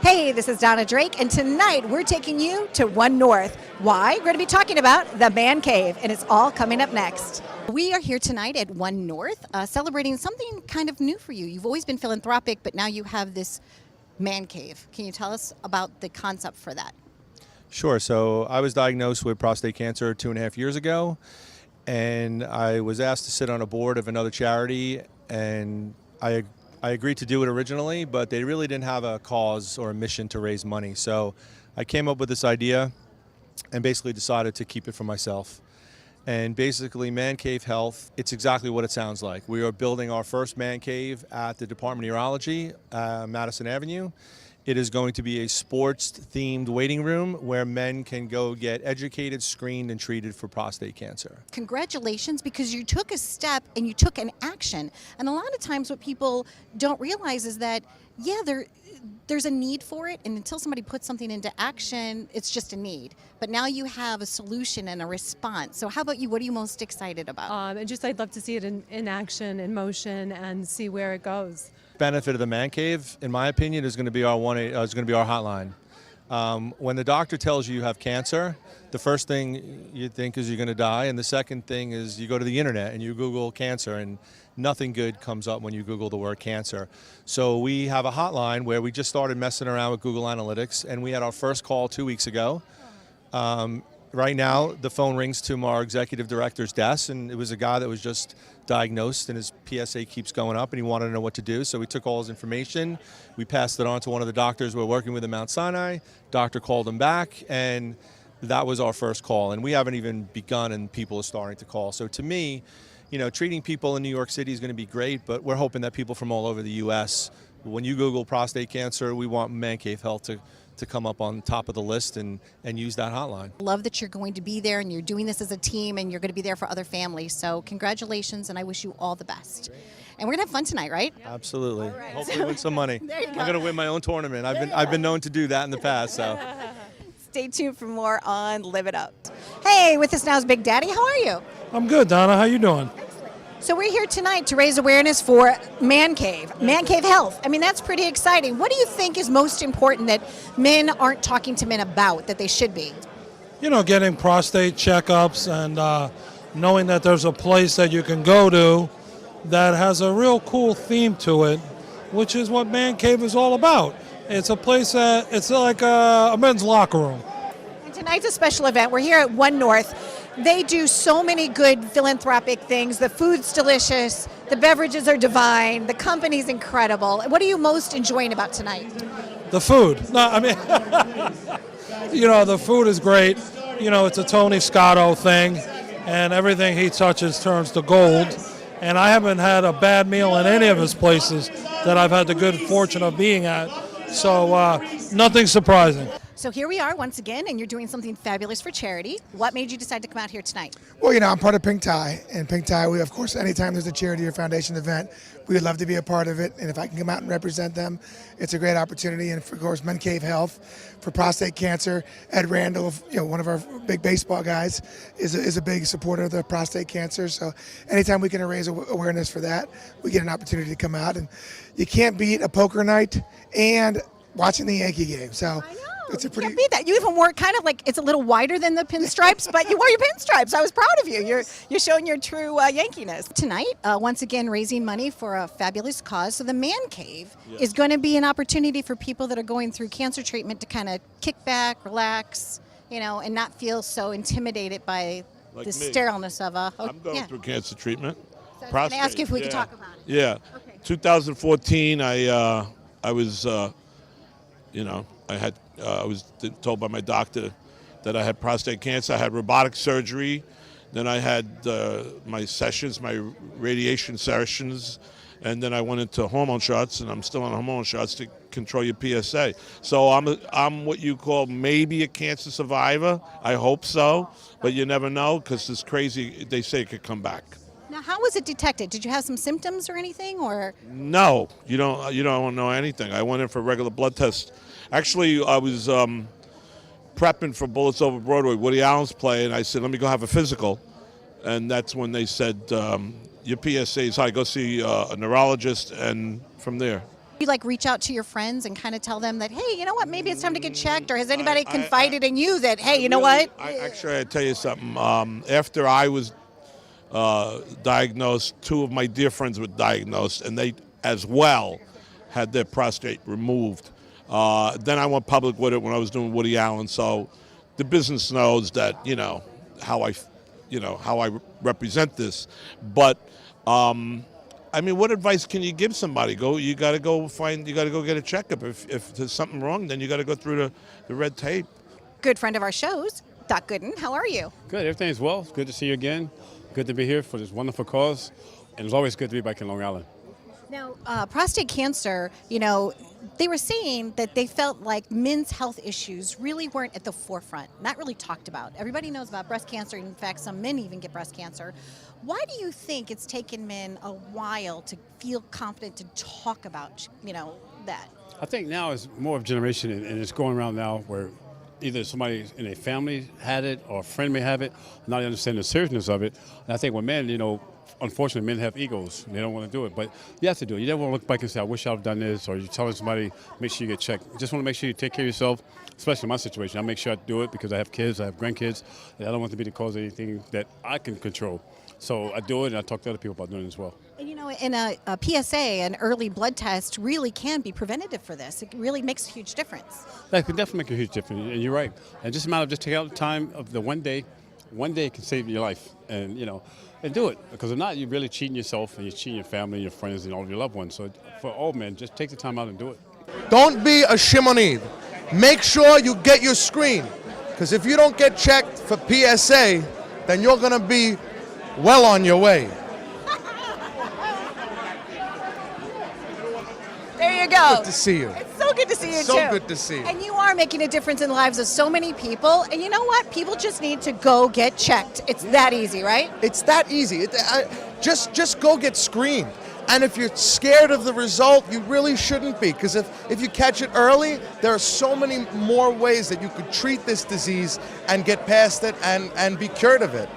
Hey, this is Donna Drake, and tonight we're taking you to One North. Why? We're going to be talking about the Man Cave, and it's all coming up next. We are here tonight at One North, celebrating something kind of new for you. You've always been philanthropic, but now you have this Man Cave. Can you tell us about the concept for that? Sure. So I was diagnosed with prostate cancer 2.5 years ago, and I was asked to sit on a board of another charity, and I agreed to do it originally, but they really didn't have a cause or a mission to raise money. So I came up with this idea and basically decided to keep it for myself. And basically, Man Cave Health, it's exactly what it sounds like. We are building our first Man Cave at the Department of Urology, Madison Avenue. It is going to be a sports-themed waiting room where men can go get educated, screened, and treated for prostate cancer. Congratulations, because you took a step and you took an action. And a lot of times what people don't realize is that, yeah, there's a need for it, and until somebody puts something into action, it's just a need. But now you have a solution and a response. So how about you? What are you most excited about? I'd love to see it in action, in motion, and see where it goes. Benefit of the Man Cave, in my opinion, is going to be our hotline. When the doctor tells you have cancer, the first thing you think is you're going to die, and the second thing is you go to the internet and you Google cancer, and nothing good comes up when you Google the word cancer. So we have a hotline where we just started messing around with Google Analytics, and we had our first call 2 weeks ago. Right now, the phone rings to our executive director's desk, and it was a guy that was just diagnosed, and his PSA keeps going up, and he wanted to know what to do. So we took all his information. We passed it on to one of the doctors we're working with at Mount Sinai. Doctor called him back, and that was our first call. And we haven't even begun, and people are starting to call. So to me, you know, treating people in New York City is going to be great, but we're hoping that people from all over the U.S., when you Google prostate cancer, we want Man Cave Health to come up on top of the list and use that hotline. Love that you're going to be there and you're doing this as a team and you're going to be there for other families. So congratulations, and I wish you all the best. And we're going to have fun tonight, right? Absolutely. Right. Hopefully win some money. There you go. I'm going to win my own tournament. I've been known to do that in the past. So. Stay tuned for more on Live It Up. Hey, with us now is Big Daddy. How are you? I'm good, Donna. How you doing? So we're here tonight to raise awareness for Man Cave Health. I mean, that's pretty exciting. What do you think is most important that men aren't talking to men about that they should be? You know, getting prostate checkups and knowing that there's a place that you can go to that has a real cool theme to it, which is what Man Cave is all about. It's a place that, it's like a men's locker room. And tonight's a special event. We're here at One North. They do so many good philanthropic things. The food's delicious. The beverages are divine. The company's incredible. What are you most enjoying about tonight? The food. No, I mean, you know, the food is great. You know, it's a Tony Scotto thing, and everything he touches turns to gold. And I haven't had a bad meal in any of his places that I've had the good fortune of being at. So nothing surprising. So here we are once again, and you're doing something fabulous for charity. What made you decide to come out here tonight? Well, you know, I'm part of Pink Tie, and Pink Tie, we, of course, anytime there's a charity or foundation event, we would love to be a part of it, and if I can come out and represent them, it's a great opportunity. And of course, Man Cave Health for prostate cancer. Ed Randall, you know, one of our big baseball guys, is a big supporter of the prostate cancer. So anytime we can raise awareness for that, we get an opportunity to come out. And you can't beat a poker night and watching the Yankee game. So. I know. It's a pretty. You can't beat that. You even wore kind of like, it's a little wider than the pinstripes, but you wore your pinstripes. I was proud of you. You're showing your true Yankees. Tonight, once again, raising money for a fabulous cause. So the Man Cave is going to be an opportunity for people that are going through cancer treatment to kind of kick back, relax, you know, and not feel so intimidated by the sterileness of a. I'm going through cancer treatment. So I was going to ask you if we could talk about it. Yeah. Okay. 2014, I was, you know, I was told by my doctor that I had prostate cancer. I had robotic surgery. Then I had my sessions, my radiation sessions, and then I went into hormone shots, and I'm still on hormone shots to control your PSA. So I'm what you call maybe a cancer survivor. I hope so, but you never know because it's crazy. They say it could come back. Now, how was it detected? Did you have some symptoms or anything, or? No, you don't know anything. I went in for a regular blood test. Actually, I was prepping for Bullets Over Broadway, Woody Allen's play, and I said, let me go have a physical. And that's when they said, your PSA is high. Go see a neurologist, and from there. You like reach out to your friends and kind of tell them that, hey, you know what, maybe it's time to get checked, or has anybody confided in you that, hey, you know what? Actually, I tell you something. After I was diagnosed, two of my dear friends were diagnosed, and they as well had their prostate removed. Then I went public with it when I was doing Woody Allen, so the business knows that how I represent this. But I mean, what advice can you give somebody? You got to go get a checkup. If there's something wrong, then you got to go through the red tape. Good friend of our shows, Doc Gooden. How are you? Good, everything's well. It's good to see you again. Good to be here for this wonderful cause. And it's always good to be back in Long Island. Now, prostate cancer, they were saying that they felt like men's health issues really weren't at the forefront, not really talked about. Everybody knows about breast cancer. In fact, some men even get breast cancer. Why do you think it's taken men a while to feel confident to talk about, that? I think now it's more of a generation, and it's going around now where either somebody in a family had it or a friend may have it. Now they understand the seriousness of it. And I think with men, unfortunately, men have egos. They don't want to do it. But you have to do it. You never want to look back and say, I wish I'd done this, or you're telling somebody, make sure you get checked. You just want to make sure you take care of yourself, especially in my situation. I make sure I do it because I have kids, I have grandkids, and I don't want to be the cause of anything that I can control. So I do it, and I talk to other people about doing it as well. And in a PSA, an early blood test really can be preventative for this. It really makes a huge difference. That can definitely make a huge difference, and you're right. And just a matter of just taking out the time of the one day can save your life, and do it. Because if not, you're really cheating yourself, and you're cheating your family, your friends, and all of your loved ones. So for all men, just take the time out and do it. Don't be a shimonid. Make sure you get your screen. Because if you don't get checked for PSA, then you're going to be well on your way. There you go. Good to see you. It's so good to see you, So too. good to see you. And you are making a difference in the lives of so many people. And you know what? People just need to go get checked. It's that easy, right? It's that easy. Just go get screened. And if you're scared of the result, you really shouldn't be. Because if you catch it early, there are so many more ways that you could treat this disease and get past it and be cured of it.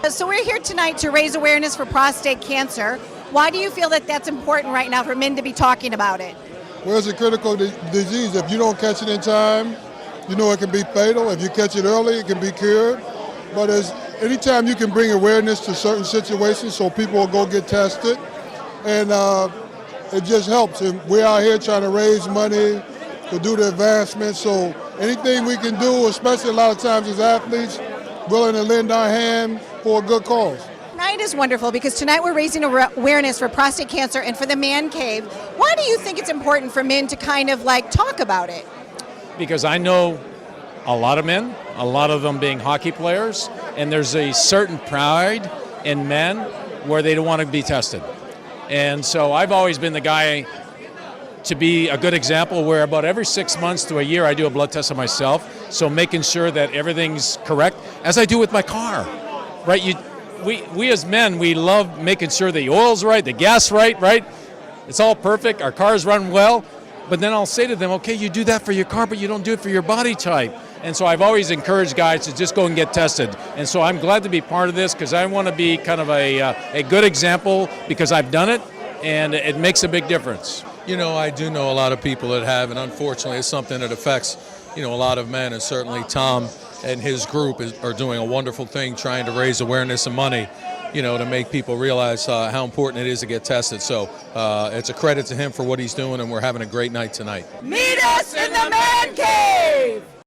So we're here tonight to raise awareness for prostate cancer. Why do you feel that that's important right now for men to be talking about it? Well, it's a critical disease. If you don't catch it in time, it can be fatal. If you catch it early, it can be cured. But anytime you can bring awareness to certain situations so people will go get tested, and it just helps. And we're out here trying to raise money to do the advancement. So anything we can do, especially a lot of times as athletes, willing to lend our hand for a good cause. Tonight is wonderful because tonight we're raising awareness for prostate cancer and for the man cave. Why do you think it's important for men to kind of talk about it? Because I know a lot of men, a lot of them being hockey players, and there's a certain pride in men where they don't want to be tested. And so I've always been the guy to be a good example where about every 6 months to a year I do a blood test on myself, so making sure that everything's correct, as I do with my car, right? We as men, we love making sure the oil's right, the gas right? It's all perfect, our cars run well, but then I'll say to them, okay, you do that for your car, but you don't do it for your body type. And so I've always encouraged guys to just go and get tested. And so I'm glad to be part of this because I want to be kind of a good example because I've done it, and it makes a big difference. I do know a lot of people that have, and unfortunately it's something that affects, a lot of men, and certainly Tom and his group are doing a wonderful thing trying to raise awareness and money, to make people realize how important it is to get tested. So it's a credit to him for what he's doing, and we're having a great night tonight. Meet us in the man